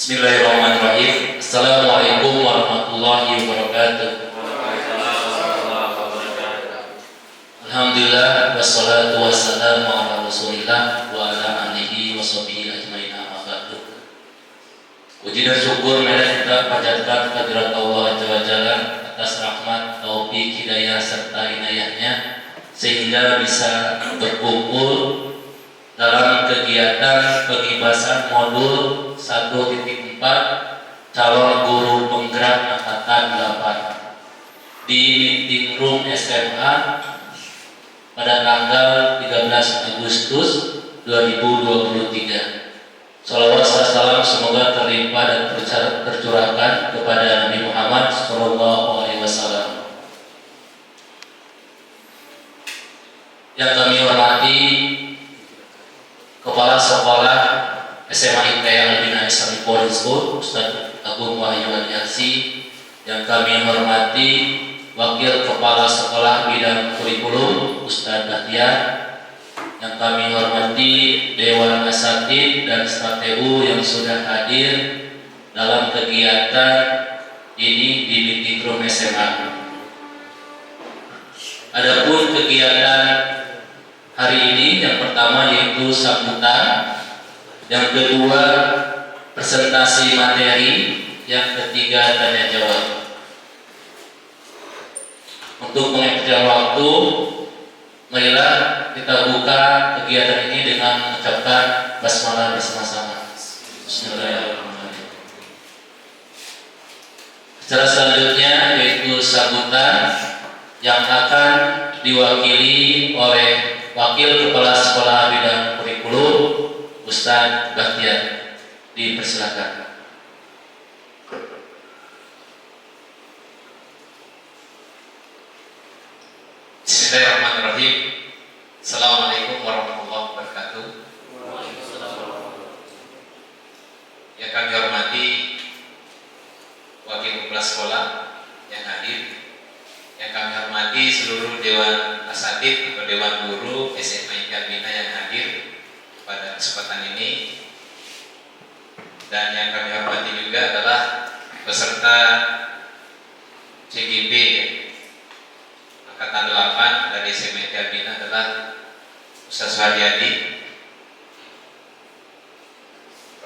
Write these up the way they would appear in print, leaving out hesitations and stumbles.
Bismillahirrahmanirrahim. Assalamualaikum warahmatullahi wabarakatuh. Alhamdulillah wassalatu wassalamu ala Rasulillah wa ala alihi washabihi ajmain amma ba'du. Puji dan syukur marilah kita panjatkan kehadirat Allah Azza wa Jalla atas rahmat, taufik, hidayah serta inayahnya sehingga bisa berkumpul dalam kegiatan pengibasan modul 1.4 calon guru penggerak angkatan 8 di meeting room SMA pada tanggal 13 Agustus 2023. Salawat salam semoga terlimpah dan tercurahkan kepada Nabi Muhammad SAW. Yang kami hormati Kepala Sekolah SMA IPA Al-Bina Islamic Boarding School Ustaz Agung Wahyu Adiaksi, yang kami hormati Wakil Kepala Sekolah Bidang Kurikulum Ustaz Bahtiar, yang kami hormati Dewan Asatid dan staf TU yang sudah hadir dalam kegiatan ini di meeting room SMA. Adapun kegiatan hari ini yang pertama yaitu sambutan, yang kedua presentasi materi, yang ketiga tanya jawab. Untuk menghabiskan waktu, marilah kita buka kegiatan ini dengan mengucapkan basmalah bersama-sama. Bismillahirrahmanirrahim. Acara selanjutnya yaitu sambutan yang akan diwakili oleh Wakil Kepala Sekolah Bidang Kurikulum Ustaz Bahtiar. Dipersilakan. Bismillahirrahmanirrahim. Assalamualaikum warahmatullahi wabarakatuh. Yang kami hormati Wakil Kepala Sekolah yang hadir, yang kami hormati seluruh Dewan Asatid atau Dewan Guru SMA IPA Al-Bina yang hadir pada kesempatan ini, dan yang kami hormati juga adalah peserta CGB Angkatan 8 dari SMA IPA Al-Bina adalah Ustaz Haryadi.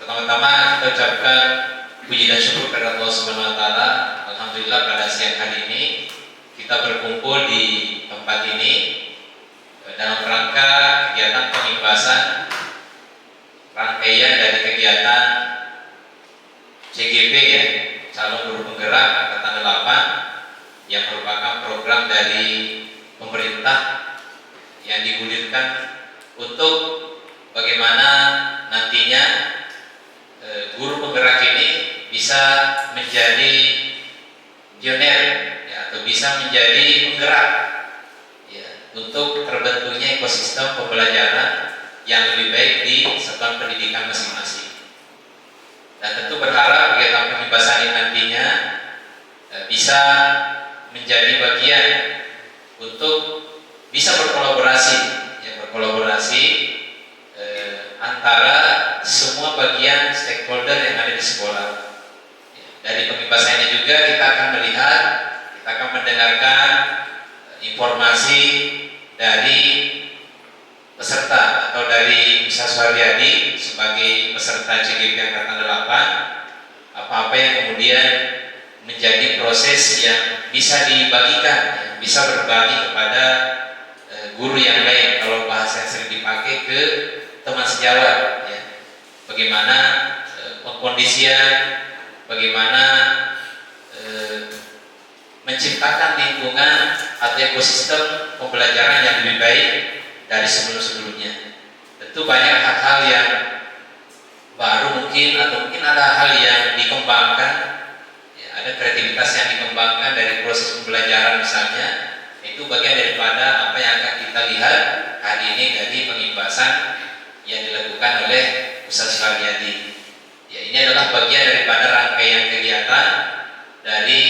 Pertama-tama kita ucapkan puji dan syukur kepada Allah Subhanahu wa taala. Alhamdulillah pada siang hari ini kita berkumpul di tempat ini dalam rangka kegiatan pengibasan rangkaian dari kegiatan CGP ya, calon guru penggerak angkatan 8, yang merupakan program dari pemerintah yang digulirkan untuk bagaimana nantinya guru penggerak ini bisa menjadi pioner atau bisa menjadi penggerak ya, untuk terbentuknya ekosistem pembelajaran yang lebih baik di satuan pendidikan masing-masing. Dan tentu berharap kegiatan pengibasan ini nantinya bisa menjadi bagian untuk bisa berkolaborasi antara semua bagian stakeholder yang ada di sekolah. Dari pengibasan ini juga kita akan melihat, kita akan mendengarkan informasi dari peserta atau dari Ustaz Haryadi sebagai peserta CGP Angkatan 8, apa-apa yang kemudian menjadi proses yang bisa dibagikan, yang bisa berbagi kepada guru yang lain, kalau bahasa yang sering dipakai ke teman sejawat ya. Bagaimana pengkondisian, bagaimana menciptakan lingkungan atau ekosistem pembelajaran yang lebih baik dari sebelum-sebelumnya. Tentu banyak hal-hal yang baru mungkin, atau mungkin ada hal yang dikembangkan ya, ada kreativitas yang dikembangkan dari proses pembelajaran misalnya. Itu bagian daripada apa yang akan kita lihat hari ini dari pengibasan yang dilakukan oleh Ustaz Haryadi. Ya, ini adalah bagian daripada rangkaian kegiatan dari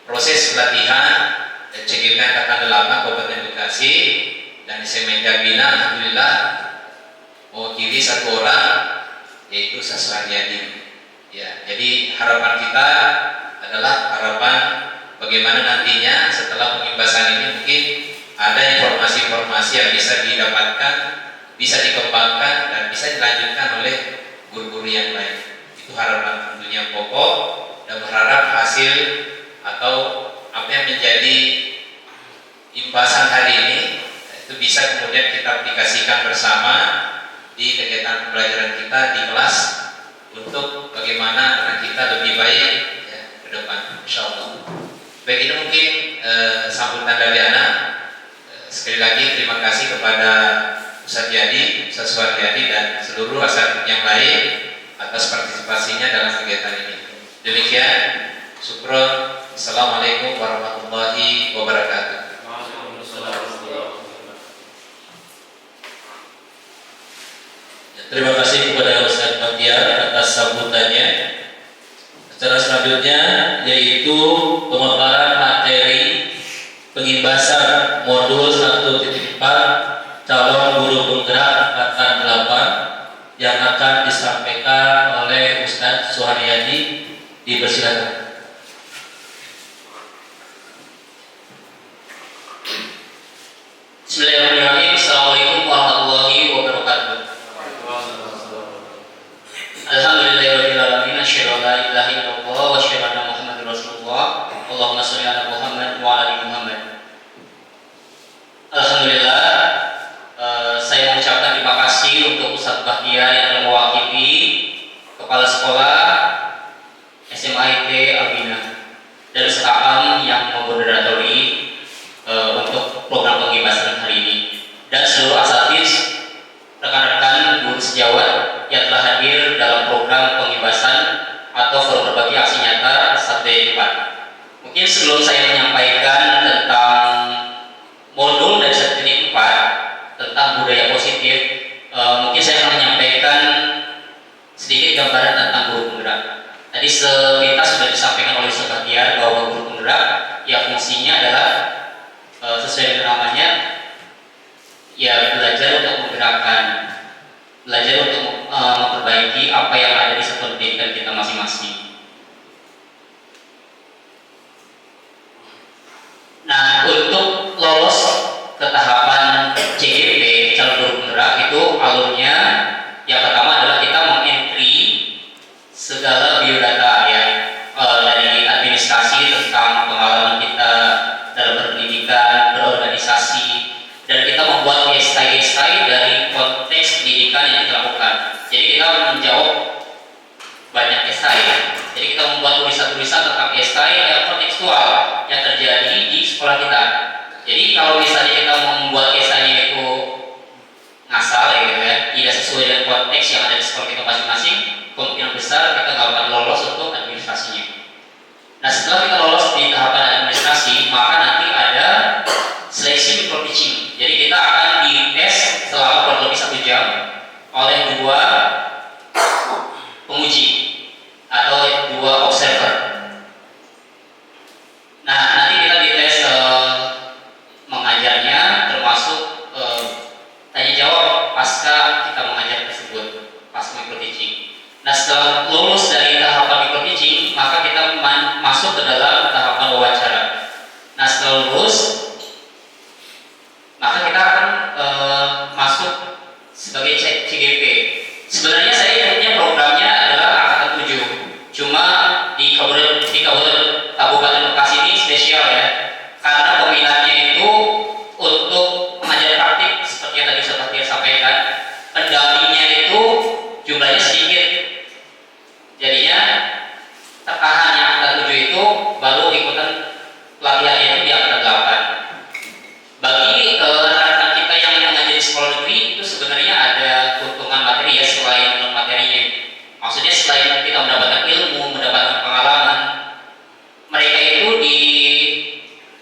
proses pelatihan CGP Angkatan 8 Kabupaten Bekasi dan SMA IPA Al-Bina. Alhamdulillah mewakili satu orang, yaitu Ustaz Haryadi. Ya, jadi harapan kita adalah harapan bagaimana nantinya setelah pengimbasan ini mungkin ada informasi-informasi yang bisa didapatkan, bisa dikembangkan dan bisa dilanjutkan oleh guru-guru yang lain. Itu harapan tentunya pokok, dan berharap hasil atau apa yang menjadi imbasan hari ini itu bisa kemudian kita aplikasikan bersama di kegiatan pembelajaran kita di kelas untuk bagaimana anak kita lebih baik ya, ke depan, insya Allah. Baik, ini mungkin sambutan dari anak. Sekali lagi terima kasih kepada Ustaz Yadi, Ustaz Suharyadi dan seluruh asatidz yang lain atas partisipasinya dalam kegiatan ini. Demikian, syukron. Assalamualaikum warahmatullahi wabarakatuh. Terima kasih kepada Ustaz Bahtiar atas sambutannya. Acara selanjutnya yaitu pemaparan materi pengimbasan modul 1.4 calon guru penggerak angkatan 8 yang akan disampaikan oleh Ustaz Suharyadi. Dipersilakan. Bismillahirrahmanirrahim. Assalamualaikum warahmatullahi wabarakatuh. Alhamdulillahirrahmanirrahim. Asyhadu an la ilaha illallah wa asyhadu anna Muhammadar Rasulullah. Allahumma shalli ala Muhammad wa ala ali Muhammad. Alhamdulillah, saya mengucapkan terima kasih untuk Ustaz Bahtiar yang telah mewakili Kepala Sekolah SMA IT Albina dan Ustaz Am yang memoderatori untuk program pengimbasan hari ini, dan seluruh asatidz, rekan-rekan guru sejawat yang telah hadir dalam program pengimbasan atau forum berbagi aksi nyata 1.4. Mungkin sebelum saya menyampaikan tentang modul dari 1.4 tentang budaya positif, mungkin saya akan menyampaikan sedikit gambaran tentang guru penggerak. Tadi sepintas sudah disampaikan oleh Ustaz Bahtiar bahwa guru penggerak ya fungsinya adalah sesuai dengan namanya, ya belajar untuk menggerakkan, belajar untuk memperbaiki apa yang ada di satuan pendidikan kita masing-masing. Nah, untuk lolos ke tahapan CGP calon guru penggerak itu alurnya yang pertama adalah kita mengentry segala biodata ya, dari administrasi tentang pengalaman kita dalam berpendidikan, berorganisasi, dan kita membuat esai-esai dari konteks pendidikan yang kita lakukan. Jadi kita menjawab banyak esai. Jadi kita membuat tulisan-tulisan tentang esai yang kontekstual yang terjadi di sekolah kita. Jadi kalau misalnya kita membuat esainya itu ngasal ya, tidak sesuai dengan konteks yang ada di sekolah kita masing-masing, kemungkinan besar kita nggak akan lolos untuk administrasinya. Nah, setelah kita lolos di tahapan administrasi, maka nanti ada seleksi micro teaching. Jadi kita akan dites selama kurang lebih 1 jam oleh 2 penguji atau 2 observer. Nah, nanti kita dites mengajarnya, termasuk tanya jawab pasca kita mengajar tersebut, pasca micro teaching. Nah, setelah lulus dari tahapan micro teaching, maka kita masuk ke dalam tahapan wawancara. Nah, setelah lulus, maka kita akan masuk sebagai CGP. Sebenarnya saya ikutnya programnya adalah angkatan 7. Cuma di Kabupaten Bekasi ini spesial ya, karena peminatnya itu untuk pengajaran praktik seperti yang tadi saya sampaikan. Pendampingnya itu jumlahnya sedikit. Jadinya tertahan yang angkatan 7 itu baru ikutan pelatihannya itu di angkatan 8. Bagi rekan-rekan kita yang mengajar di sekolah negeri itu sebenarnya ada keuntungan materi ya selain materinya. Maksudnya selain kita mendapatkan ilmu, mendapatkan pengalaman, mereka itu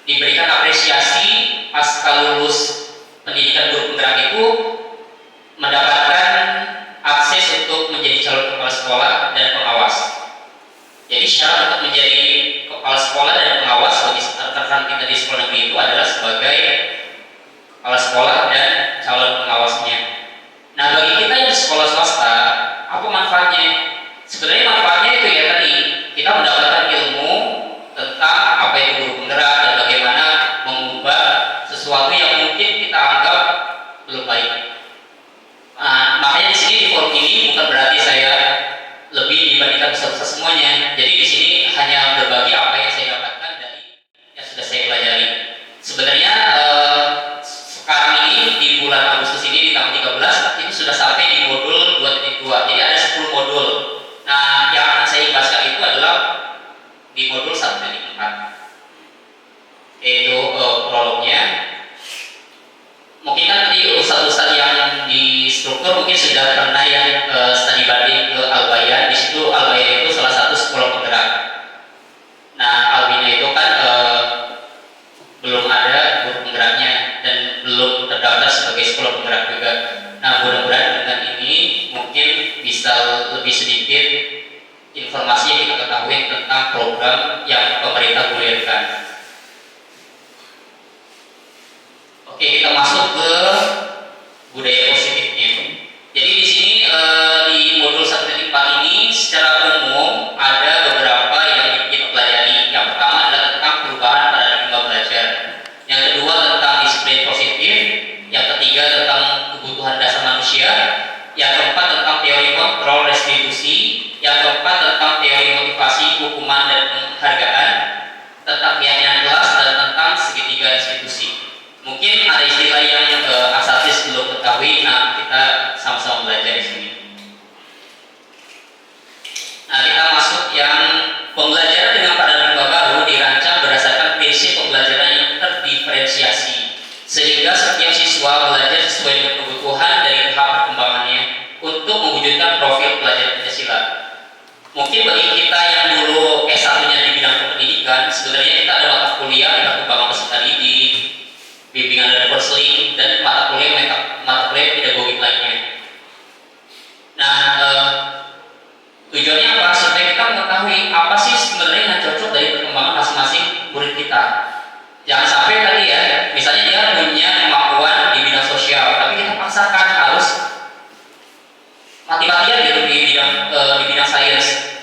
diberikan apresiasi pasca lulus pendidikan guru penggerak itu mendapatkan akses untuk menjadi calon kepala sekolah dan pengawas. Jadi syarat untuk menjadi kepala sekolah dan pengawas bagi rekan-rekan kita di sekolah negeri itu adalah sebagai kepala sekolah dan calon pengawasnya. Nah, bagi kita yang di sekolah swasta, apa manfaatnya? Sebenarnya manfaatnya itu sudah pernah ya studi banding ke Albaya. Di situ Albaya itu salah satu sekolah penggerak. Nah, Albina itu kan belum ada guru penggeraknya dan belum terdaftar sebagai sekolah penggerak juga. Nah, mudah-mudahan dengan ini mungkin bisa lebih sedikit informasi yang kita ketahui tentang program yang pemerintah gulirkan. Oke, kita masuk ke budaya positifnya. Jadi di sini di modul 1.4 ini secara umum ada beberapa yang kita pelajari. Yang pertama adalah tentang perubahan paradigma belajar. Yang kedua tentang disiplin positif. Yang ketiga tentang kebutuhan dasar manusia. Yang keempat tentang teori kontrol restitusi. Yang keempat tentang teori motivasi, hukuman dan penghargaan. Tentang keyakinan kelas dan tentang segitiga restitusi. Mungkin ada istilah yang asatis belum ketahui, nah kita sama-sama belajar di sini. Nah, kita masuk yang pembelajaran dengan paradigma baru dirancang berdasarkan prinsip pembelajaran yang terdiferensiasi, sehingga setiap siswa belajar sesuai dengan kebutuhan dari tahap perkembangannya untuk mewujudkan profil pelajar Pancasila. Mungkin bagi kita yang dulu S1-nya di bidang pendidikan, sebenarnya kita ada mata kuliah perkembangan peserta didik, bimbingan dan konseling, dan mata kuliah pedagogik lainnya. Nah, tujuannya apa? Supaya kita mengetahui apa sih sebenarnya yang cocok dari perkembangan masing-masing murid kita. Jangan sampai tadi ya, misalnya dia punya kemampuan di bidang sosial, tapi kita paksakan harus mati-matian gitu di bidang sains.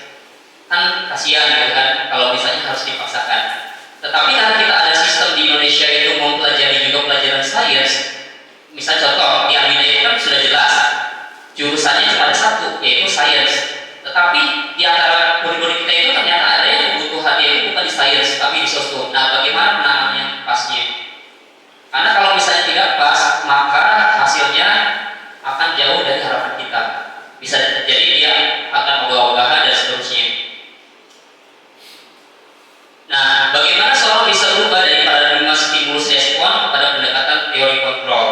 Kan kasihan gitu kan kalau misalnya harus dipaksakan. Tetapi karena kita ada sistem di Indonesia itu mempelajari juga pelajaran sains, misal contoh di Albina itu kan sudah jelas jurusannya cuma ada satu, yaitu sains. Tetapi di antara murid-murid kita itu ternyata ada yang kebutuhannya itu bukan di sains tapi di sosum. Nah, bagaimana penanganannya pasnya? Karena kalau misalnya tidak pas, maka hasilnya akan jauh dari harapan kita. Bisa jadi dia akan ogah-ogahan dan seterusnya. Nah, bagaimana seorang bisa berubah dari paradigma stimulus respon kepada pendekatan teori kontrol?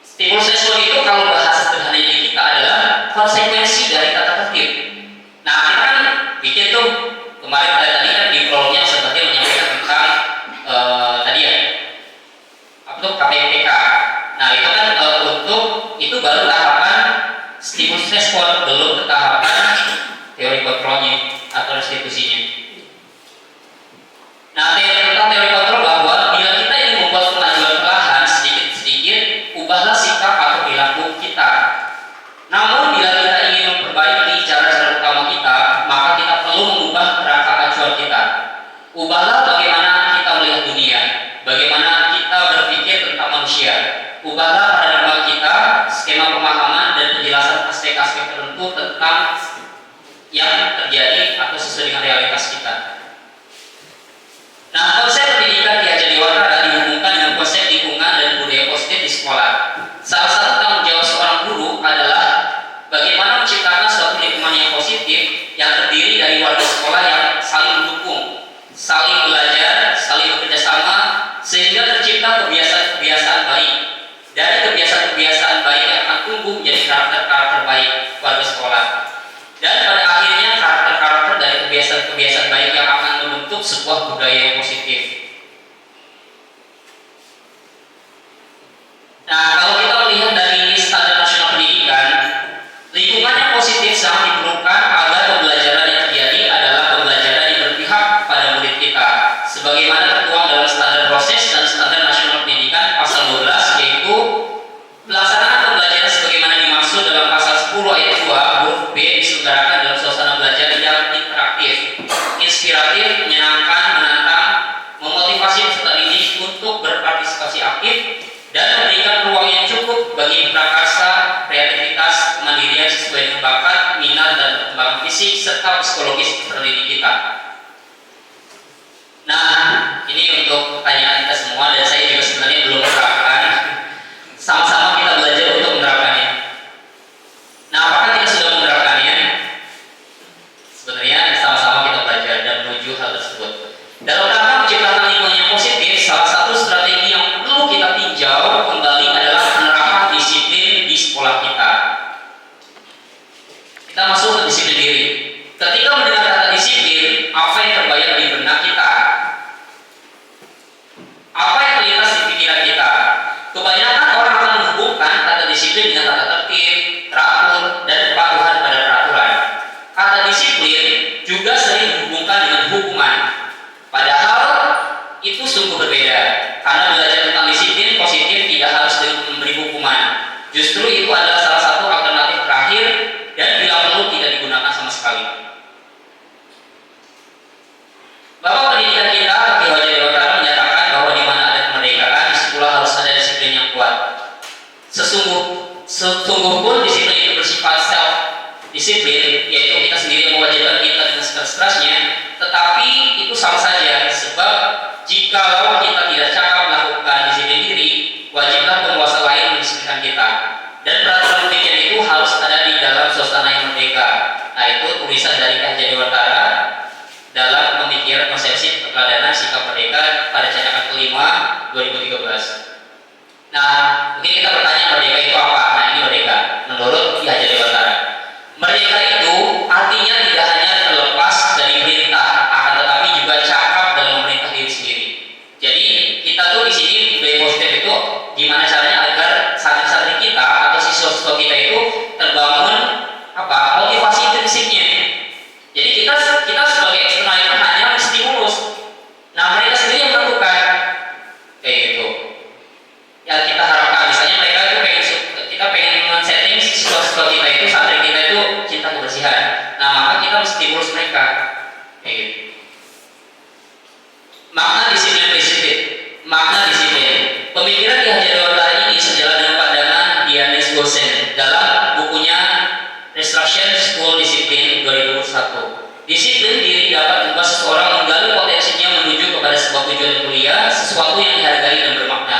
Stimulus respon itu kalau bahasa sederhananya di kita adalah konsekuensi dari tata tertib. Nah, kita kan bikin tuh kemarin tadi kan di prolognya seperti menyampaikan tentang tadi ya apa tuh KPPK. Nah, itu kan untuk itu baru tahapan stimulus respon, belum ke tahapan teori kontrolnya atau restitusinya. Nah, tentang teori kontrol bahwa bila kita ingin membuat kemajuan perlahan sedikit-sedikit, ubahlah sikap atau perilaku kita. Namun bila kita ingin memperbaiki cara utama kita, maka kita perlu mengubah kerangka acuan kita. Ubahlah bagaimana kita melihat dunia, bagaimana kita berpikir tentang manusia. Ubahlah paradigma kita, skema pemahaman dan penjelasan aspek-aspek tertentu tentang yang terjadi atau sesuai dengan realitas kita. Nah, konsep pendidikan di Aja Dewata dihubungkan dengan konsep lingkungan dan budaya positif di sekolah. Salah satu tanggung jawab seorang guru adalah bagaimana menciptakan suatu lingkungan yang positif yang terdiri dari warga sekolah yang saling mendukung, saling belajar, saling bekerja sama, sehingga tercipta kebiasaan-kebiasaan baik. Dari kebiasaan-kebiasaan baik yang akan tumbuh menjadi karakter-karakter baik warga sekolah. Dan pada akhirnya karakter-karakter dari kebiasaan-kebiasaan baik yang akan membentuk sebuah budaya yang positif. Nah, kalau kita melihat dari standar nasional pendidikan, lingkungan yang positif sangat diperlukan agar pembelajaran yang terjadi adalah pembelajaran yang berpihak pada murid kita. Sebagaimana tertuang dalam standar proses dan standar nasional pendidikan pasal 12, yaitu pelaksanaan pembelajaran sebagaimana dimaksud dalam pasal 10 ayat 2 huruf B diselenggarakan dalam suasana belajar yang interaktif, inspiratif, menyenangkan, menantang, memotivasi peserta didik untuk berpartisipasi aktif dan memberikan ruang yang cukup bagi prakarsa, kreativitas, kemandirian sesuai dengan bakat, minat dan perkembangan fisik serta psikologis peserta didik kita. Nah, ini untuk pertanyaan kita semua dan saya juga sebenarnya belum menerapkan. Sama-sama kita belajar untuk menerapkannya. Nah, apakah kita sudah menerapkannya? Sebenarnya sama-sama kita belajar dan menuju hal tersebut. Dalam rangka menciptakan lingkungan yang positif, salah satu strategi yang perlu kita tinjau kembali adalah penerapan disiplin dengan tata tertib, teratur, dan kepatuhan pada peraturan. Kata disiplin juga sering dihubungkan dengan hukuman. Padahal itu sungguh berbeda. Karena belajar tentang disiplin positif tidak harus memberi hukuman. Justru itu adalah salah satu alternatif terakhir dan bila perlu tidak digunakan sama sekali. Bapak pendidikan kita, Fakih Haji Dewantara menyatakan bahwa di mana ada kemerdekaan, disitulah harus ada disiplin yang kuat. Sesungguh pun disiplin itu bersifat self disiplin, yaitu kita sendiri yang mewajibkan kita dengan sekeras-kerasnya, tetapi itu sama saja, sebab jikalau kita tidak cakap melakukan disiplin diri, wajiblah penguasa lain mendisiplinkan kita. Dan peraturan demikian itu harus ada di dalam suasana yang merdeka. Nah, itu tulisan dari Haji Dewantara dalam pemikiran konsepsi keteladanan sikap merdeka pada cetakan kelima 2013. Nah, mungkin kita bertanya merdeka itu apa? Nah, ini merdeka menurut Ki Haji Dewantara. Merdeka itu artinya tidak hanya terlepas dari perintah, akan tetapi juga cakap dalam memerintah diri sendiri. Jadi kita tuh di sini budaya positif itu gimana caranya agar santri-santri kita atau siswa-siswa kita itu terbangun motivasi intrinsiknya. Jadi kita sebagai eksternal itu hanya menstimulus. Nah, mereka sendiri yang menentukan kayak gitu. Ya kita harapkan misalnya mereka itu kita pengen men-setting siswa-siswa kita itu, santri kita itu cinta kebersihan. Nah, maka kita menstimulus mereka kayak gitu. Makna disiplin. Pemikiran Ki Haji Dewantara ini sejalan dengan pandangan Dianis Gosen dalam bukunya Restoration School Discipline 2001. Disiplin diri dapat membuat seseorang menggali potensinya menuju kepada sebuah tujuan mulia, sesuatu yang dihargai dan bermakna.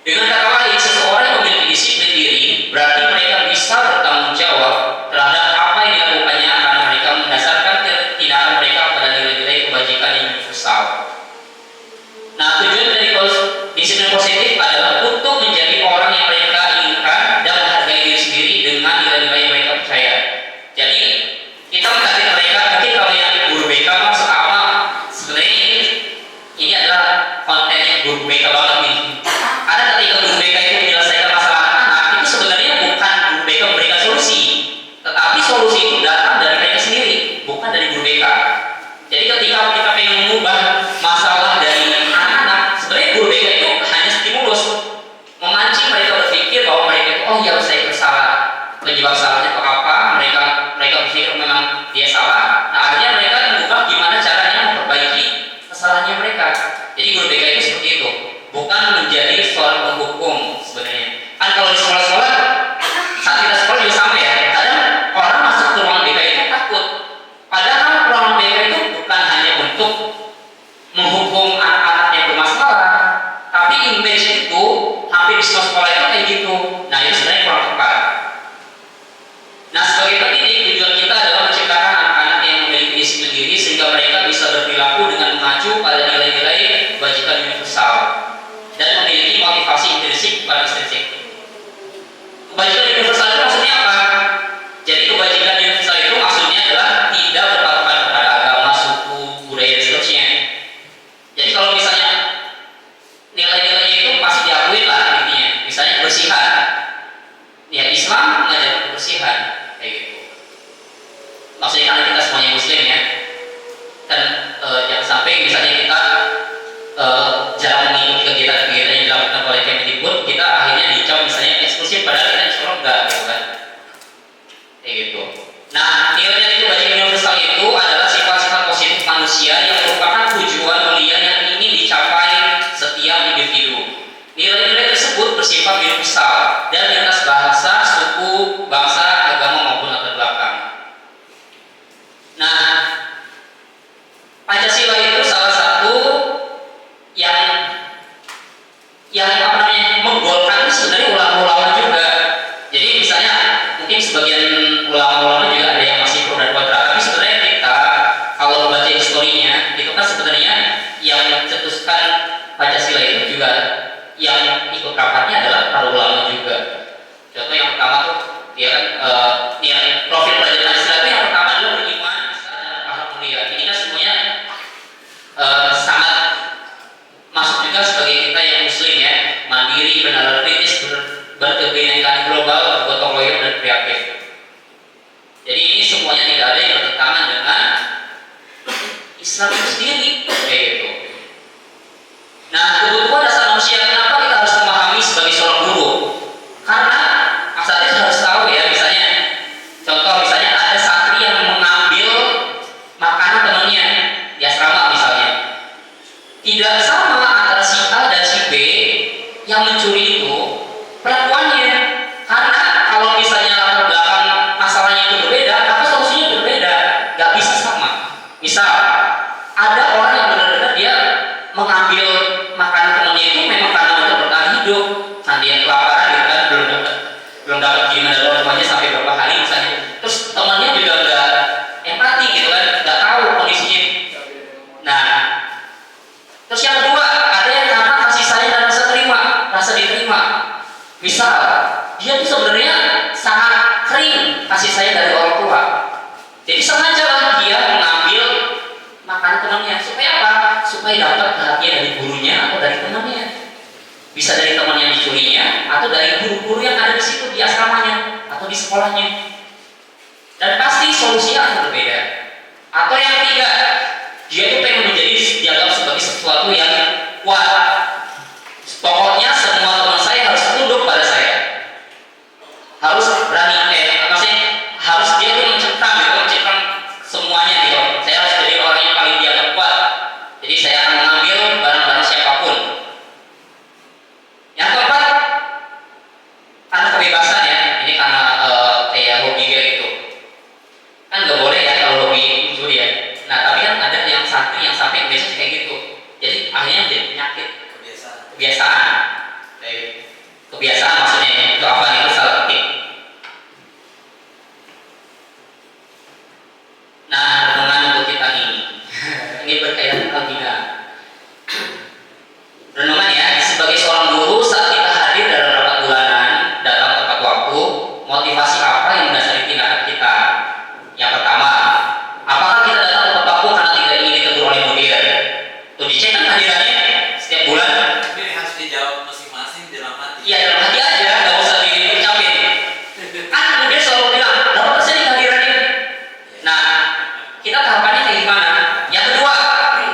Dengan kata lain, seseorang yang memiliki disiplin diri berarti mereka bisa bertanggung jawab terhadap apa yang dilakukannya karena mereka mendasarkan tindakan mereka pada nilai-nilai kebajikan yang universal. Nah, tujuan dari disiplin positif adalah untuk menjadi orang yang mereka inginkan dan menghargai diri sendiri dengan nilai-nilai yang mereka percaya. Jadi kita menghargai mereka. Mungkin kalau yang guru BK sama sebenarnya ini adalah kontennya guru BK banget nih. Ada ketika guru BK itu menyelesaikan masalah anak-anak, itu sebenarnya bukan guru BK memberikan solusi, tetapi solusi itu datang dari mereka sendiri, bukan dari guru BK. Jadi ketika kita pengen mengubah masalah dari anak-anak, sebenarnya guru BK itu hanya stimulus, memancing mereka berpikir bahwa mereka itu ya saya bersalah, penyebab salahnya itu apa, mereka berpikir memang dia salah. Nah, akhirnya mereka mengubah gimana caranya memperbaiki kesalahannya mereka. Jadi guru BK itu seperti itu, bukan menjadi seorang penghukum sebenarnya. Kan kalau di sekolah-sekolah saat kita sekolah juga sama ya, kadang orang masuk ke ruangan BK itu takut, padahal ruangan BK itu bukan hanya untuk menghukum anak-anak yang bermasalah, tapi image itu hampir di semua sekolah itu kayak gitu. Nah, itu sebenarnya kurang tepat. Nah, sebagai pendidik, tujuan kita adalah menciptakan anak-anak yang memiliki disiplin diri sehingga mereka bisa berperilaku dengan mengacu pada nilai-nilai kebajikan universal dan memiliki motivasi intrinsik pada ekstrinsik. Kebajikan universal itu maksudnya apa? Jadi kebajikan universal itu maksudnya adalah tidak berpatokan pada agama, suku, budaya, dan seterusnya. Jadi kalau misalnya nilai-nilainya itu pasti diakui lah intinya. Misalnya kebersihan, ya Islam mengajarkan kebersihan kayak gitu. Maksudnya karena kita semuanya Muslim ya, dan jangan sampai misalnya kita jarang mengikuti kegiatan-kegiatan yang dilakukan oleh Kemdikbud, kita akhirnya dicap misalnya eksklusif padahal kita insya Allah enggak gitu kan, kayak gitu. Nah, nilai-nilai kebajikan universal itu adalah sifat-sifat positif manusia yang merupakan tujuan mulia yang ingin dicapai setiap individu. Nilai-nilai tersebut bersifat universal dan lintas bahasa, suku, bangsa, agama maupun latar belakang. Nah, Pancasila itu salah satu yang menggolkan sebenarnya ulama-ulama juga. Jadi misalnya mungkin sebagian ulama-ulama juga ada yang masih pro dan kontra, tapi sebenarnya kita kalau membaca historinya itu kan sebenarnya yang mencetuskan Pancasila itu juga yang ikut rapatnya adalah para ulama juga. Contoh yang pertama tuh dia kan yang profil pelajaran Pancasila itu yang pertama adalah beriman akhlak mulia. Ini kan semuanya sangat masuk juga sebagai kita yang Muslim ya, mandiri, bernalar kritis, berkebinekaan bahwasanya tidak ada yang bertentangan dengan Islam itu sendiri kayak gitu. Nah, kebutuhan dasar manusia, kenapa kita harus memahami sebagai seorang guru? Karena asatidz harus tahu ya, misalnya contoh misalnya ada santri yang mengambil makanan temannya di asrama misalnya. Tidak sama antara si A dan si B yang mencuri itu perlakuannya. Karena kalau misalnya latar belakang masalahnya itu berbeda, maka solusinya berbeda, nggak bisa sama. Misal ada orang yang benar-benar dia mengambil makanan temannya itu memang karena untuk bertahan hidup, kan dia kelaparan gitu kan, belum dapat kiriman dari orang tuanya sampai berapa hari misalnya. Terus temannya juga nggak empati gitu kan, nggak tahu kondisinya. Nah, terus yang kedua ada yang karena kasih sayang dan rasa diterima. Misal dia tuh sebenarnya sangat kering kasih sayang dari orang tua, jadi sengaja lah dia mengambil makanan temannya supaya apa? Supaya dapat perhatian dari gurunya atau dari temannya. Bisa dari teman yang dicurinya atau dari guru-guru yang ada di situ di asramanya atau di sekolahnya. Dan pasti solusinya akan berbeda. Atau yang ketiga, dia tuh pengen menjadi dianggap sebagai sesuatu yang kuat. Pokoknya semua teman saya harus tunduk pada saya. Harus berani, maksudnya harus dia tuh mencengkram semuanya gitu. Saya harus jadi orang yang paling dianggap kuat. Jadi saya akan mengambil barang-barang siapapun. Yang keempat, karena kebebasan ya. Ini karena kayak hobi kayak gitu. Kan nggak boleh ya kalau hobi mencuri ya. Nah tapi kan ada yang santri yang sampai biasa kayak gitu. Jadi akhirnya jadi penyakit. Kebiasaan. Kebiasaan maksudnya ya. Itu apa? Itu salah petik. Nah, renungan untuk kita ini berkaitan Al-Ghina. Renungan ya, sebagai seorang guru saat kita hadir dalam rapat bulanan, datang tepat waktu, motivasi apa yang mendasari tindakan kita? Yang pertama, apakah kita datang tepat waktu karena tidak ingin ditegur oleh mudir? Tuh dicek kan hadirannya setiap bulan. Tapi harus dijawab masing-masing dalam hati. Iya, dalam hati aja, nggak usah diucapin. Kan mudir selalu bilang, berapa persen nih hadirannya? Nah, kita tahapannya kayak gimana? Yang kedua,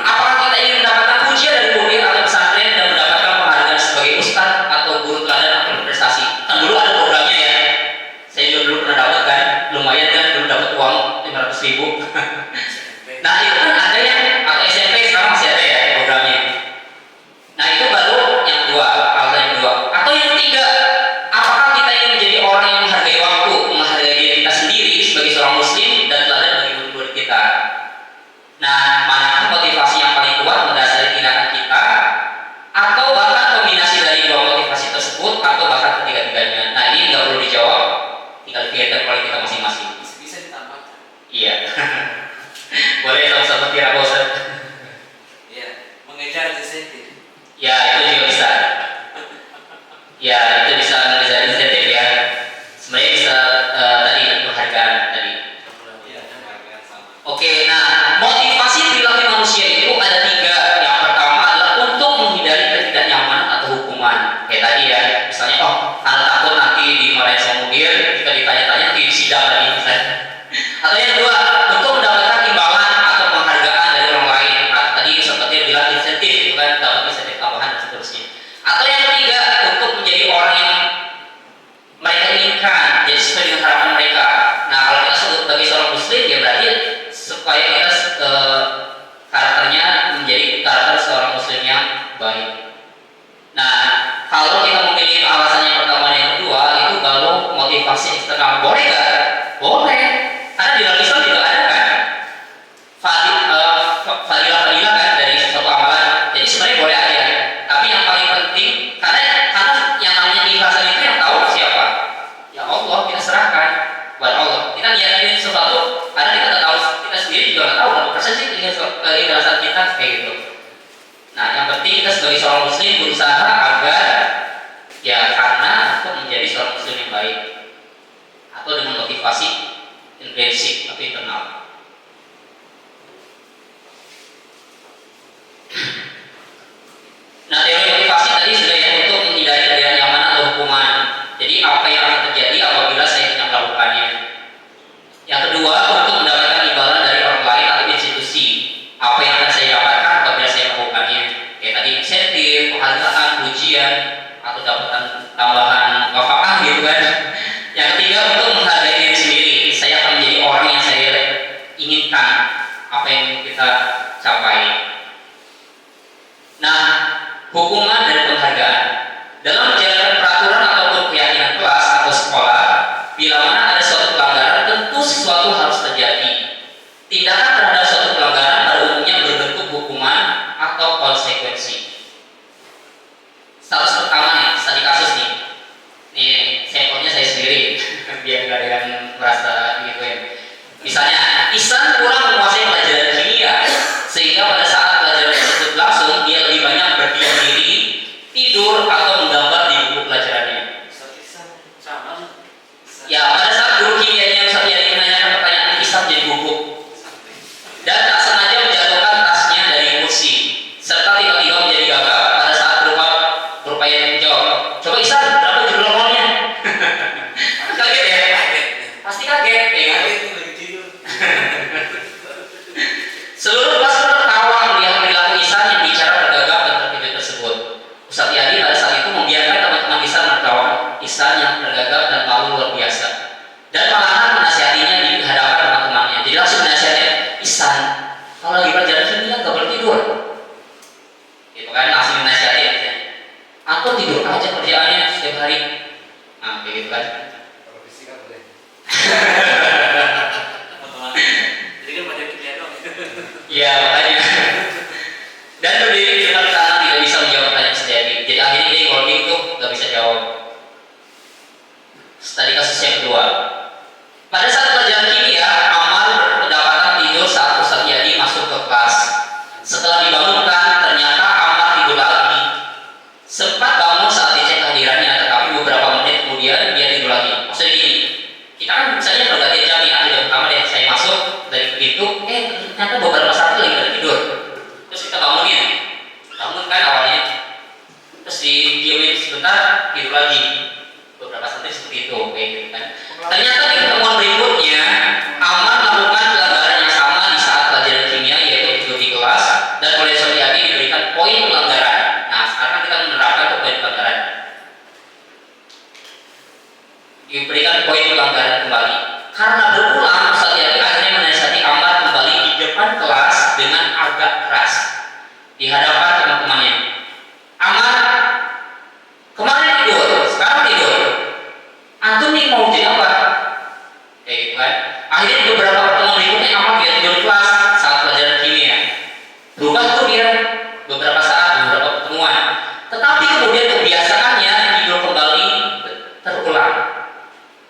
apakah kita ingin mendapatkan pujian dari mudir atau pesantren dan mendapatkan penghargaan sebagai ustadz atau guru teladan atau berprestasi? Kan dulu ada programnya ya. Saya juga dulu pernah dapat kan, lumayan kan, dulu dapat uang 500.000. Nah itu kan ada yang atau SMP sekarang masih ada ya programnya. Nah itu baru yang kedua, alasan yang kedua. Atau yang ketiga, apakah kita ingin menjadi orang yang menghargai waktu, menghargai diri kita sendiri sebagai seorang muslim dan teladan bagi murid kita? Nah, manakah motivasi yang paling kuat mendasari tindakan kita, atau bahkan kombinasi dari dua motivasi tersebut, atau bahkan ketiga-tiganya? Nah ini nggak perlu dijawab, tinggal dipikirkan oleh kita masing-masing. Bisa ditambahkan. Iya. Boleh sama-sama kira bosan. Iya, mengejar insentif. Ya itu juga bisa. Ya itu bisa mengejar insentif ya. Sebenarnya bisa tadi penghargaan tadi. Iya, harga sama. Oke, nah motivasi perilaku manusia itu ada tiga. Yang pertama adalah untuk menghindari ketidaknyamanan atau hukuman. Kayak tadi ya, misalnya karena takut nanti dimarahin sama mudir, kita ditanya-tanya nanti disidang lagi misalnya. Atau yang kedua, untuk mendapatkan imbalan atau penghargaan dari orang lain. Nah, tadi seperti bilang insentif itu kan, dapat insentif tambahan dan seterusnya. Atau yang ketiga, untuk menjadi orang yang mereka inginkan, jadi sesuai dengan harapan mereka. Nah, kalau kita sebagai seorang muslim ya berarti supaya kita karakternya menjadi karakter seorang muslim yang baik. Nah, kalau kita memilih alasan yang pertama dan yang kedua itu baru motivasi eksternal. Boleh nggak? Boleh. Karena di dalam Islam juga ada kan fadilah-fadilah kan dari sesuatu amalan. Jadi sebenarnya boleh aja. Tapi yang paling penting karena yang namanya ikhlasan itu yang tahu siapa? Ya Allah, kita serahkan kepada Allah. Kita niatin sesuatu karena kita nggak tahu, kita sendiri juga nggak tahu berapa persen sih keikhlasan kita kayak gitu. Nah, yang penting kita sebagai seorang muslim berusaha agar ya karena untuk menjadi seorang muslim yang baik atau dengan motivasi intrinsik atau internal. Nah, teori motivasi tadi sudah ya untuk menghindari ketidaknyamanan atau hukuman. Jadi apa yang akan terjadi apabila saya tidak melakukannya? Yang kedua, untuk pendapatan tambahan wafah gitu kan. Yang ketiga, untuk menghargai diri sendiri. Saya akan menjadi orang yang saya inginkan, apa yang kita capai. Nah, hukuman dan penghargaan dalam menjalankan peraturan ataupun keyakinan kelas atau sekolah, bila mana ada suatu pelanggaran, tentu sesuatu harus terjadi. Tindakan terhadap suatu pelanggaran pada umumnya berbentuk hukuman atau konsekuensi. Status pertama nih, studi kasus nih. Nih, sampelnya saya sendiri, biar nggak ada yang merasa gitu ya. Misalnya, Ihsan kurang menguasai pelajaran kimia, sehingga pada saat pelajaran tersebut langsung dia lebih banyak berdiam diri, tidur atau menggambar di buku pelajarannya. Sama. Ya, pada saat guru kimianya Ustaz Yani menanyakan pertanyaan, Ihsan jadi gugup dan tak sengaja menjatuhkan tasnya dari kursi, serta tiba-tiba menjadi gagap pada saat berupaya menjawab. Coba Ihsan, berapa jumlah uangnya? Kaget ya? Pasti kaget, ya kan? Seluruh kelas tertawa melihat perilaku Ihsan yang bicara tergagap dan terkejut tersebut. Ustaz Yani pada saat itu membiarkan teman-teman Ihsan menertawa Ihsan yang tergagap dan malu luar biasa, dan malahan menasihatinya di hadapan teman-temannya. Jadi langsung menasihati, Ihsan, kalau lagi pelajaran kimia nggak boleh tidur. Itu kan langsung menasihati katanya. Atau tidur aja kerjaannya setiap hari. Nah, kayak gitu kan. Kalau fisika boleh. Jadi kan pada kimia dong. Iya, makanya. Dan berdiri di depan tangan tidak bisa menjawab pertanyaan sejati. Jadi akhirnya dia holding tuh nggak bisa jawab. Studi kasus yang kedua. Pada saat pelajaran kimia, Amal berdapatan tidur saat Ustaz Yani masuk ke kelas. Setelah dibangunkan, ternyata Amal tidur lagi. Sempat bangun saat dicek kehadirannya, tetapi beberapa menit kemudian dia tidur lagi. Maksudnya gini, kita kan misalnya berganti jam nih, ada jam pertama deh saya masuk dari begitu, ternyata beberapa saat lagi pada tidur. Terus kita bangunin, bangun kan awalnya, terus didiemin sebentar, tidur lagi. Beberapa saat seperti itu, kayak gitu kan. Ternyata di pertemuan berikutnya, Amal melakukan pelanggaran yang sama di saat pelajaran kimia, yaitu tidur di kelas, dan oleh Ustaz Yani diberikan poin pelanggaran. Nah, sekarang kita menerapkan ke poin pelanggaran. Diberikan poin pelanggaran kembali. Karena berulang, Ustaz Yani akhirnya menasihati Amal kembali di depan kelas dengan agak keras di hadapan teman-temannya. Amal, kemarin tidur, sekarang tidur. Antum nih mau jadi apa? Kayak gitu kan. Akhirnya di beberapa pertemuan berikutnya Amal dia tidur di kelas saat pelajaran kimia. Berubah tuh dia beberapa saat, beberapa pertemuan. Tetapi kemudian kebiasaannya tidur kembali terulang.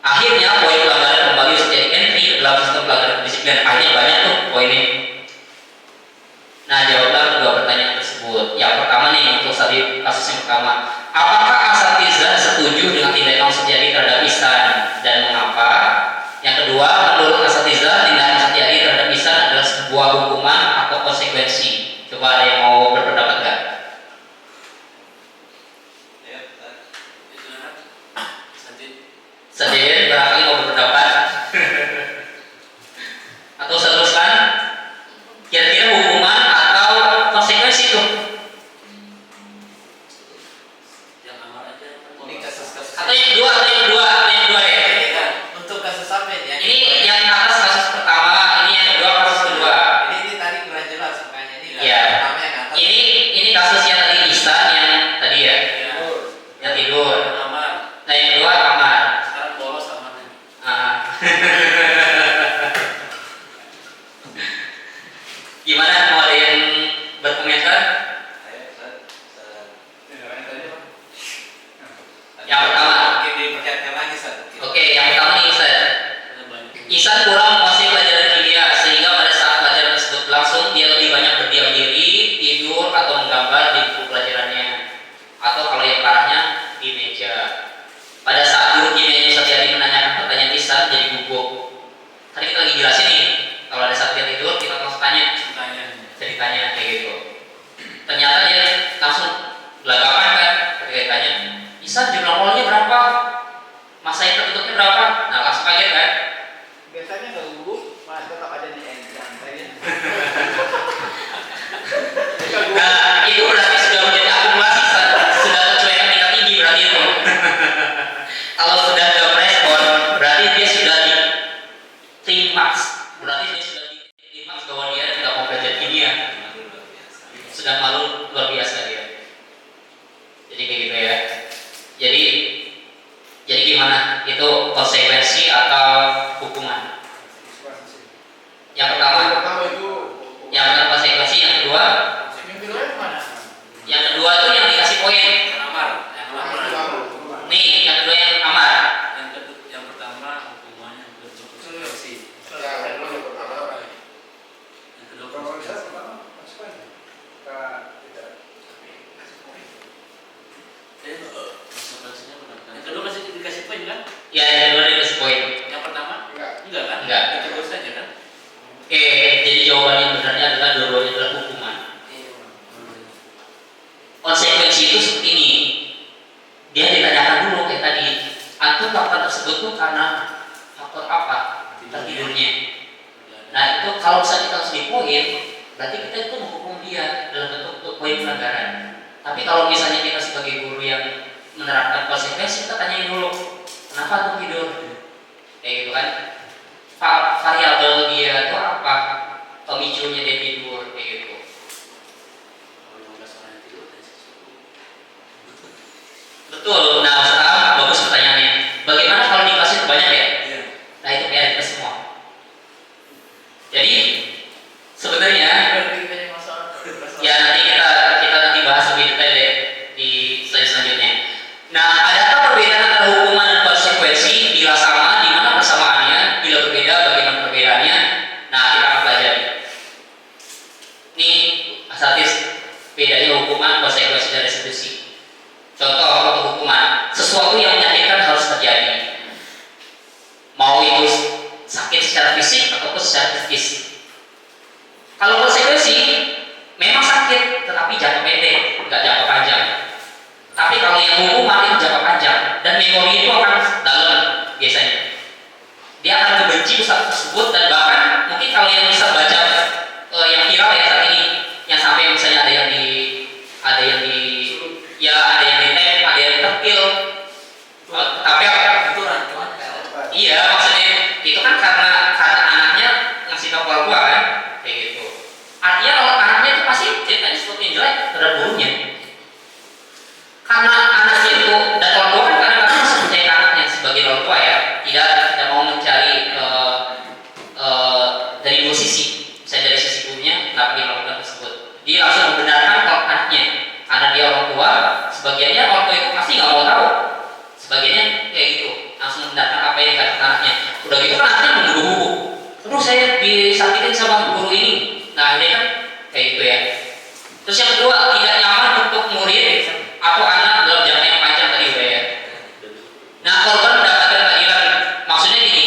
Akhirnya poin pelanggaran kembali menjadi entry dalam sistem pelanggaran disiplin. Akhirnya banyak tuh poinnya. Nah, jawablah kedua pertanyaan tersebut. Yang pertama nih, untuk tadi kasus yang pertama, apakah asatizah setuju dengan tindakan Ustaz Yani terhadap Ihsan dan mengapa? Yang kedua, menurut asatizah tindakan Ustaz Yani terhadap Ihsan adalah sebuah hukuman atau konsekuensi. Coba ada yang mau berpendapat nggak? Ya, Sadir, barangkali mau berpendapat atau saya teruskan? Kira-kira hukuman atau konsekuensi itu? yang amal aja. Ini kasus-kasus. Atau yang kedua deh. Untuk kasus apa ya? Ini yang atas kasus pertama, ini yang kedua kasus kedua. Ini tadi kurang jelas makanya ini. Iya. Pertama yang atas. Ini kasus yang tadi Ihsan yang tadi ya, yang tidur. Amal. Nah yang kedua kamar. Sekarang bolos amalnya. Gimana, mau ada yang berkomentar? Yang pertama. Mungkin diperlihatkan lagi satu. Oke, yang pertama nih Ihsan. Ihsan kurang menguasai pelajaran kimia, sehingga pada saat pelajaran tersebut berlangsung dia lebih banyak berdiam diri, tidur atau menggambar di buku pelajarannya, atau kalau yang parahnya di meja. Pada saat guru kimia Ustaz Yani menanyakan pertanyaan Ihsan jadi gugup. Tadi kita lagi jelasin nih, kalau ada saat dia tidur kita langsung tanya ceritanya kayak gitu. Ternyata dia langsung belagakan kan ketika ditanya, Ihsan jumlah molnya berapa? Masa yang tertutupnya berapa? Nah langsung kaget kan? Biasanya nggak gugup, malah tetap aja di santai. Nah itu berarti sudah menjadi akumulasi, sudah kecuekan tingkat tinggi berarti itu. luar biasa dia. Jadi kayak gitu ya. Jadi gimana? Itu konsekuensi atau hukuman? Yang pertama konsekuensi, yang kedua itu yang dikasih poin. Nih, yang kedua yang amar. Yang pertama hukumannya bentuk konsekuensi. Yang kedua konsekuensi. Konsekuensinya benar. Yang kedua masih dikasih poin kan? Ya, yang kedua dikasih poin. Yang pertama? Enggak kan? Enggak. Itu terus saja kan? Oke, jadi jawaban yang benarnya adalah dua-duanya adalah hukuman. Konsekuensi itu seperti ini. Dia ditanyakan dulu kayak tadi, antum melakukan tersebut tuh karena faktor apa? Tertidurnya. Nah itu kalau misalnya kita harus dipoin, berarti kita itu menghukum dia dalam bentuk poin pelanggaran. Tapi kalau misalnya kita sebagai guru yang menerapkan konsekuensi, kita tanyain dulu, kenapa tuh tidur? Kayak gitu kan? Variabel dia itu apa? Pemicunya dia tidur, kayak gitu. Betul. Nah, sekarang bagus pertanyaannya. Bagaimana kalau di kelas itu banyak ya? Nah, itu PR kita semua. Jadi sebenarnya ya nanti kita nanti bahas lebih detail ya di slide selanjutnya. Nah, adakah perbedaan antara hukuman dan konsekuensi? Bila sama, di mana persamaannya? Bila berbeda, bagaimana perbedaannya? Nah, kita akan pelajari. Nih, asatis bedanya hukuman, konsekuensi, dan restitusi. Contoh untuk hukuman, sesuatu yang menyakitkan harus terjadi. Mau itu sakit secara fisik ataupun secara psikis. Kalau konsekuensi memang sakit, tetapi jangka pendek, nggak jangka panjang. Tapi kalau yang hukuman itu jangka panjang dan memori itu akan dalam biasanya. Dia akan membenci usaha tersebut dan bahkan mungkin kalau yang bisa baca yang viral ya saat ini, yang sampai misalnya ada yang di terpil, tapi iya maksudnya itu kan karena anaknya ngasih tahu keluar kan, kayak gitu. Artinya kalau anaknya itu pasti ceritanya sesuatu yang jelek terhadap gurunya. Karena anaknya itu dan orang tua kan kadang-kadang masih percaya anaknya sebagai orang tua ya, tidak mau mencari dari dua sisi, misalnya dari sisi gurunya kenapa dia melakukan tersebut. Dia langsung membenarkan kalau anaknya, karena dia orang tua, sebagiannya orang tua itu pasti nggak mau tahu. Sebagiannya kayak gitu, langsung mendatang apa yang dikatakan anaknya. Udah gitu kan anaknya menggugu-gugu. Terus saya disakitin sama guru ini. Nah ini kan kayak gitu ya. Terus yang kedua, tidak nyaman untuk murid atau anak dalam jangka yang panjang tadi udah ya. Nah korban mendapatkan keadilan. Maksudnya gini,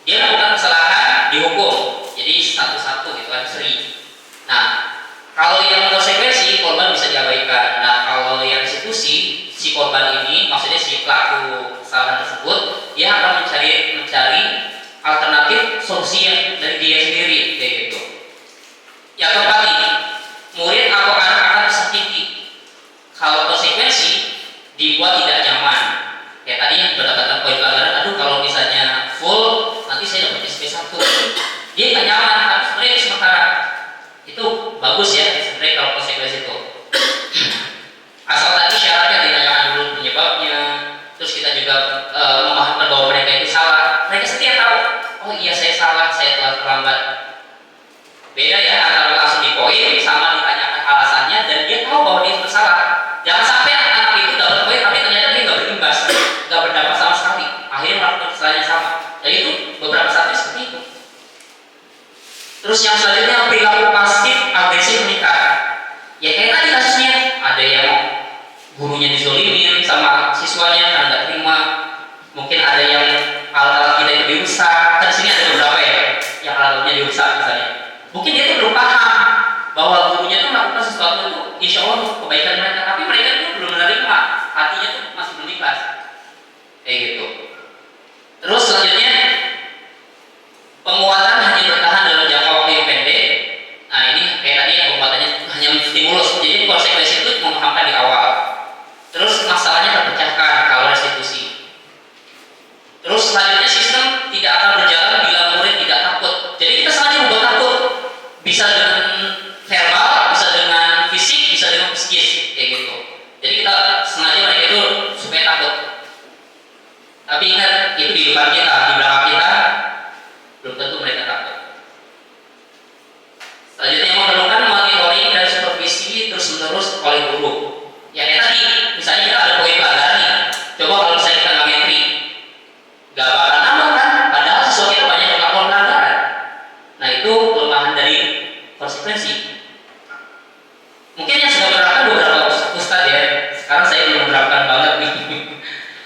dia melakukan kesalahan dihukum. Jadi satu-satu gitu kan seri. Nah kalau yang konsekuensi korban bisa diabaikan. Nah kalau yang restitusi, si korban ini, maksudnya si pelaku kesalahan tersebut, dia akan mencari alternatif solusi yang dari dia sendiri, kayak gitu. Yang keempat ini, murid atau anak akan tersakiti. Kalau konsekuensi dibuat tidak nyaman. Kayak tadi yang mendapatkan poin pelanggaran, aduh kalau misalnya full nanti saya dapat SP1. Dia nggak nyaman, tapi sebenarnya itu sementara. Itu bagus ya sebenarnya kalau konsekuensi itu. Asal tadi syaratnya ditanyakan dulu penyebabnya, terus kita juga memahamkan bahwa mereka itu salah. Mereka setia tahu, oh iya saya salah, saya telah terlambat. Beda ya antara langsung dipoin sama ditanyakan alasannya dan dia tahu bahwa dia bersalah. Jangan sampai anak itu dapat poin tapi ternyata dia nggak berimbas, nggak berdampak sama sekali. Akhirnya melakukan kesalahan yang sama. Jadi itu beberapa saatnya seperti itu. Terus yang selanjutnya perilaku pasif agresif meningkat. Ya kayak tadi kasusnya, ada yang gurunya dizolimin sama siswanya karena nggak terima. Mungkin ada yang alat-alat kita itu dirusak. Kan di sini ada beberapa ya yang alatnya dirusak misalnya. Mungkin dia tuh belum paham bahwa gurunya tuh melakukan sesuatu itu insya Allah untuk kebaikan mereka, tapi mereka itu belum menerima, hatinya tuh masih belum ikhlas. Kayak gitu. Terus selanjutnya penguatan hanya bertahan dalam jangka waktu yang pendek. Nah ini kayak tadi ya, penguatannya hanya stimulus. Jadi konsekuensi itu memahamkan di awal. Terus masalahnya terpecahkan kalau restitusi. Terus selanjutnya sistem tidak akan berjalan bila murid tidak takut. Jadi kita sengaja membuat takut. Bisa dengan verbal, bisa dengan fisik, bisa dengan oleh guru. Ya kayak tadi, misalnya kita ada poin pelanggaran nih. Coba kalau misalnya kita nggak entry, nggak bakal nambah kan? Padahal siswa kita banyak yang melakukan pelanggaran. Nah itu kelemahan dari konsekuensi. Mungkin yang sudah menerapkan beberapa ustadz ya. Sekarang saya belum menerapkan banget nih.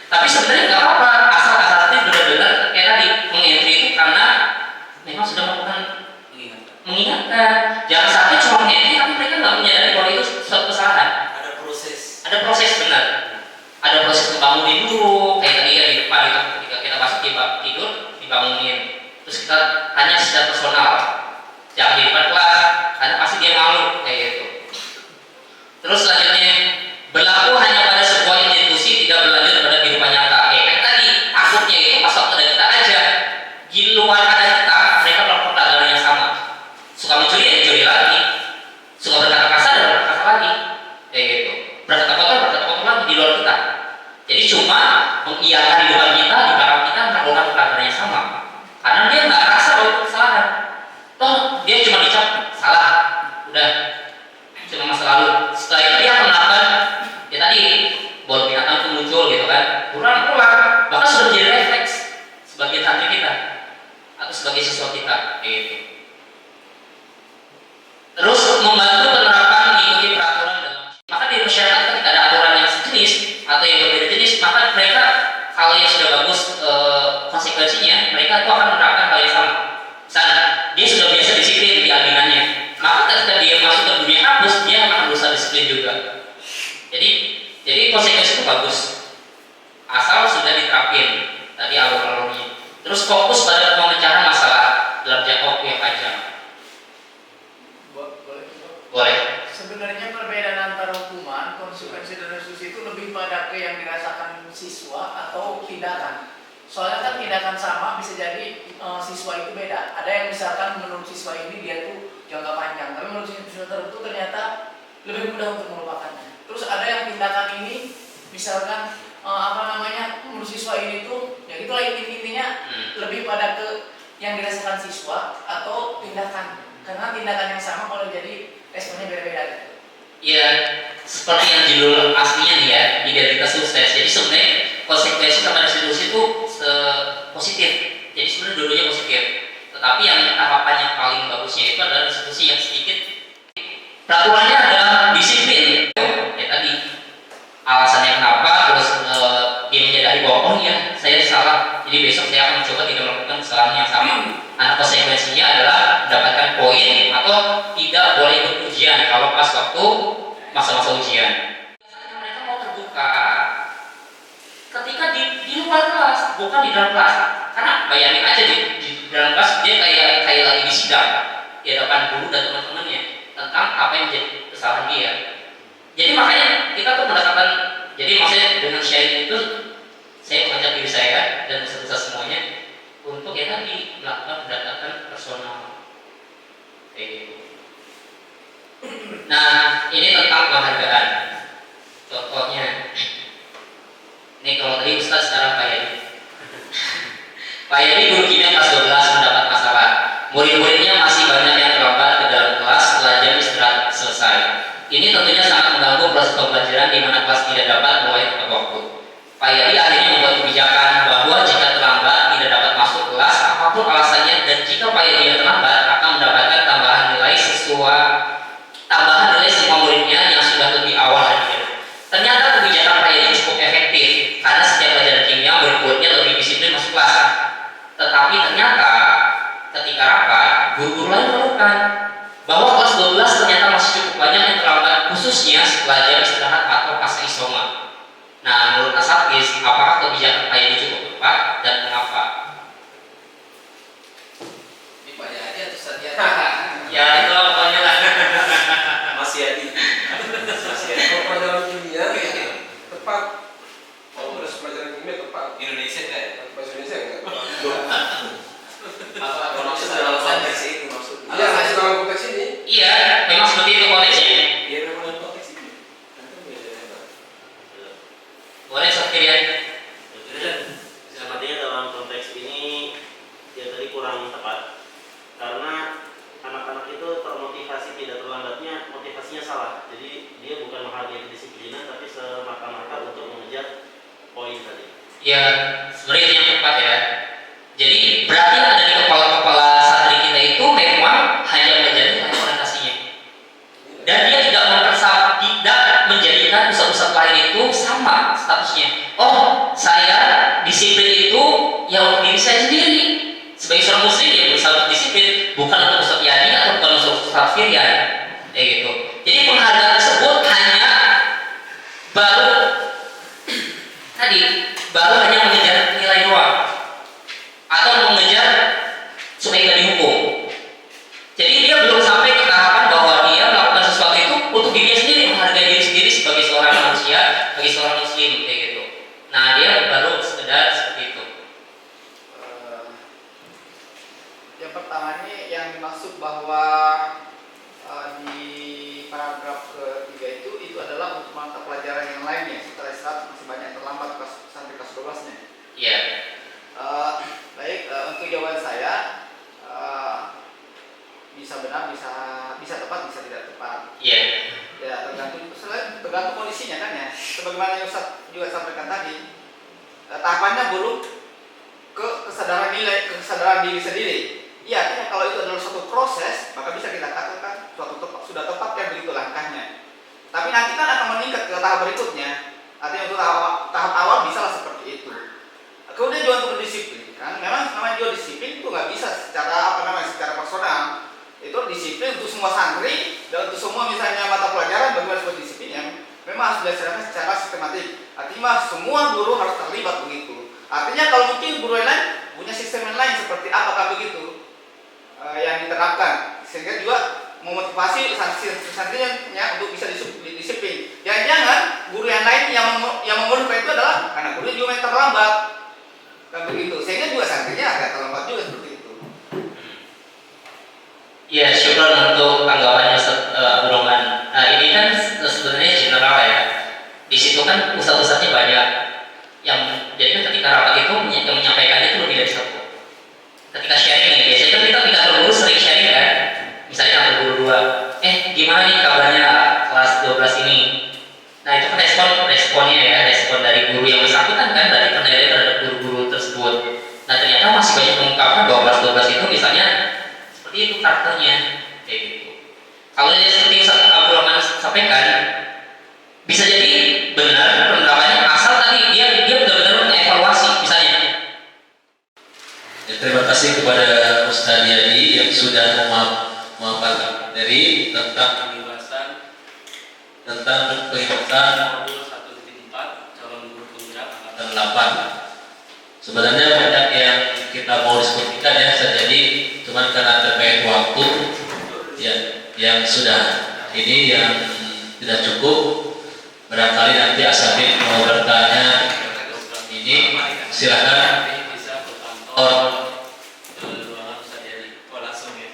Tapi sebenarnya nggak apa-apa, asal-asalnya benar-benar kayak tadi mengentry itu karena memang sudah melakukan mengingatkan. Jangan sampai cuma mengentry tapi mereka nggak menyadari bahwa itu suatu kesalahan. Ada proses benar. Ada proses membangunin dulu, kayak tadi ya di depan itu ketika kita masuk tidur dibangunin. Terus kita tanya secara personal, jangan di depan kelas, karena pasti dia malu kayak gitu. Terus selanjutnya berlaku hanya pada sebuah institusi, tidak berlanjut pada kehidupan nyata. Kayak tadi takutnya itu pas waktu ada kita aja, di luar ada kita, mereka melakukan pelanggaran yang sama. Suka mencuri ya mencuri lagi, suka berkata kasar ya berkata kasar lagi, kayak gitu. Berkata kotor lagi di luar kita. Jadi cuma mengiyakan di depan kita, di belakang kita melakukan pelanggaran yang sama. Karena dia nggak rasa bahwa itu kesalahan. Toh dia cuma dicap salah, udah cuma masa lalu. Setelah itu dia akan melakukan ya tadi buat binatang itu muncul gitu kan, berulang-ulang, bahkan sudah menjadi refleks sebagai santri kita atau sebagai siswa kita gitu. Terus membantu penerapan mengikuti peraturan dalam, maka di masyarakat ketika ada aturan yang sejenis atau yang berbeda jenis, maka mereka kalau yang sudah bagus konsekuensinya, mereka itu akan menerapkan hal yang sama. Misalnya dia sudah biasa disiplin di adminannya, maka ketika dia masuk ke dunia kampus, dia akan berusaha disiplin juga. Jadi konsekuensi itu bagus, asal sudah diterapin tadi alur-alurnya. Terus fokus pada pemecahan masalah dalam jangka waktu yang panjang. Boleh. Sebenarnya perbedaan antara hukuman, konsekuensi dan restitusi itu lebih pada ke yang dirasakan siswa atau tindakan. Soalnya kan tindakan sama bisa jadi siswa itu beda. Ada yang misalkan menurut siswa ini dia tuh jangka panjang, tapi menurut siswa tertentu ternyata lebih mudah untuk melupakannya. Terus ada yang tindakan ini misalkan menurut siswa ini tuh ya gitu lah intinya lebih pada ke yang dirasakan siswa atau tindakan. Karena tindakan yang sama kalau jadi responnya beda-beda gitu. Ya, seperti yang judul aslinya nih ya, identitas sukses. Jadi sebenarnya konsekuensi sama restitusi itu positif. Jadi sebenarnya dua-duanya positif. Tetapi yang tahapan yang paling bagusnya itu adalah restitusi yang sedikit. Peraturannya adalah disiplin. Ya tadi alasannya kenapa, terus dia menyadari bahwa oh iya saya salah. Jadi besok saya akan mencoba tidak melakukan kesalahan yang sama. Nah, konsekuensinya adalah mendapatkan poin atau tidak boleh ikut ujian kalau pas waktu masa-masa ujian. Mereka mau terbuka ketika di luar kelas, bukan di dalam kelas. Karena bayangin aja di dalam kelas dia kayak lagi di sidang di hadapan guru dan teman-temannya tentang apa yang menjadi kesalahan dia. Jadi makanya kita tuh mendapatkan, jadi maksudnya dengan sharing itu saya mengajak diri saya dan peserta semuanya untuk ya tadi melakukan pendekatan personal kayak gitu. Nah ini tentang penghargaan. Contohnya ini kalau tadi Ustaz sekarang Pak Yadi. Pak Yadi guru kimia kelas 12 mendapat masalah. Murid-muridnya masih banyak yang terlambat ke dalam kelas setelah jam istirahat selesai. Ini tentunya sangat mengganggu proses pembelajaran di mana kelas tidak dapat mulai tepat waktu. Pak Yadi akhirnya membuat kebijakan bahwa jika terlambat tidak dapat masuk kelas apapun alasannya, dan jika Pak Yadi terlambat akan mendapatkan tambahan nilai semua muridnya yang sudah lebih awal hadir. Ternyata kebijakan Pak Yadi cukup efektif karena setiap pelajaran kimia murid-muridnya lebih disiplin masuk kelas. Tetapi ternyata ketika rapat guru-guru lain menemukan bahwa kelas 12 ternyata masih cukup banyak yang terlambat, khususnya setelah jam istirahat atau pasca isoma. Nah, menurut Asatidz, apakah kebijakan Pak Yadi cukup tepat dan mengapa? Ini Pak Yadi atau Ustaz Ya itu pokoknya lah. Mas Yadi. Kalau pelajaran kimia tepat. Kalau terus pelajaran kimia tepat. Indonesia kan? Bahasa Indonesia enggak? Apa maksud dalam konteks ini maksudnya? Iya, dalam konteks ini. Iya, memang seperti itu konteksnya. Iya, memang dalam konteks ini. Boleh Sofian. Jadi menghargai kedisiplinan tapi semata-mata untuk mengejar poin tadi. Ya, sebenarnya itu yang tepat ya. Jadi berarti yang ada di kepala-kepala santri kita itu memang hanya menjadi orientasinya, dan dia tidak menjadikan pusat-pusat lain itu sama statusnya. Oh, saya disiplin itu ya untuk diri saya sendiri. Sebagai seorang muslim ya berusaha untuk disiplin, bukan untuk Ustaz Yani atau bukan untuk Ustaz Firyan, kayak gitu. Jadi penghargaan tersebut hanya baru hanya mengejar nilai doang atau mengejar supaya tidak dihukum. Jadi dia belum sampai ke tahapan bahwa dia melakukan sesuatu itu untuk dirinya sendiri, menghargai diri sendiri sebagai seorang manusia, sebagai seorang muslim, kayak gitu. Nah, dia baru sekedar seperti itu. Yang pertama ini yang dimaksud bahwa di paragraf ketiga itu adalah untuk mata pelajaran yang lainnya. Setelah istirahat masih banyak yang terlambat sampai kelas 12-nya. Iya. Baik, untuk jawaban saya bisa benar, bisa tepat, bisa tidak tepat. Iya. Ya tergantung kondisinya kan ya. Sebagaimana yang Ustaz juga sampaikan tadi, tahapannya belum ke kesadaran diri sendiri. Iya, artinya kalau itu adalah suatu proses, maka bisa kita katakan sudah tepat yang begitu langkahnya. Tapi nanti kan akan meningkat ke tahap berikutnya. Artinya untuk tahap awal bisalah seperti itu. Kemudian juga untuk berdisiplin, kan? Memang namanya juga disiplin itu nggak bisa secara secara personal. Itu disiplin untuk semua santri dan untuk semua misalnya mata pelajaran bagaimana sebuah disiplin yang memang harus dilaksanakan secara sistematik. Artinya semua guru harus terlibat begitu. Artinya kalau mungkin guru yang lain punya sistem yang lain seperti apakah begitu yang diterapkan, sehingga juga memotivasi santrinya untuk bisa disiplin. Jangan guru yang lain yang mengeluhkan itu adalah karena guru juga yang terlambat, kan begitu. Sehingga juga santrinya agak terlambat juga seperti itu. Ya, syukur untuk tanggapannya Ustaz Abdul Rahman. Nah, ini kan sebenarnya general ya. Di situ kan ustaz-ustaznya banyak. Jadi kan ketika rapat itu yang menyampaikan itu lebih dari satu. Ketika sharing nih, biasanya kan kita tingkat guru sering sharing kan. Misalnya antar guru dua, gimana nih kabarnya kelas 12 ini? Nah, itu kan responnya ya, respon dari guru yang bersangkutan kan, dari penilaian terhadap guru-guru tersebut. Nah, ternyata masih banyak mengungkapkan bahwa kelas 12 itu misalnya seperti itu karakternya, kayak gitu. Kalau yang seperti Abdul Rahman sampaikan, bisa jadi benar penerapannya asal tadi dia benar-benar mengevaluasi misalnya. Ya, terima kasih kepada Ustaz Yani yang sudah memaparkan materi tentang Pembahasan modul 1.4 calon guru penggerak angkatan 8. Sebenarnya banyak yang kita mau diskusikan ya, jadi cuman karena terkait waktu ya yang sudah ini yang tidak cukup, barangkali nanti asatidz mau bertanya ini silakan bisa ke kantor ke ruangan Ustaz Yani. Oh, langsung ya.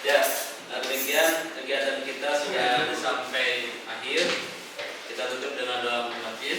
Ya, demikian kegiatan kita sudah sampai akhir. Kita tutup dengan doa mufatil.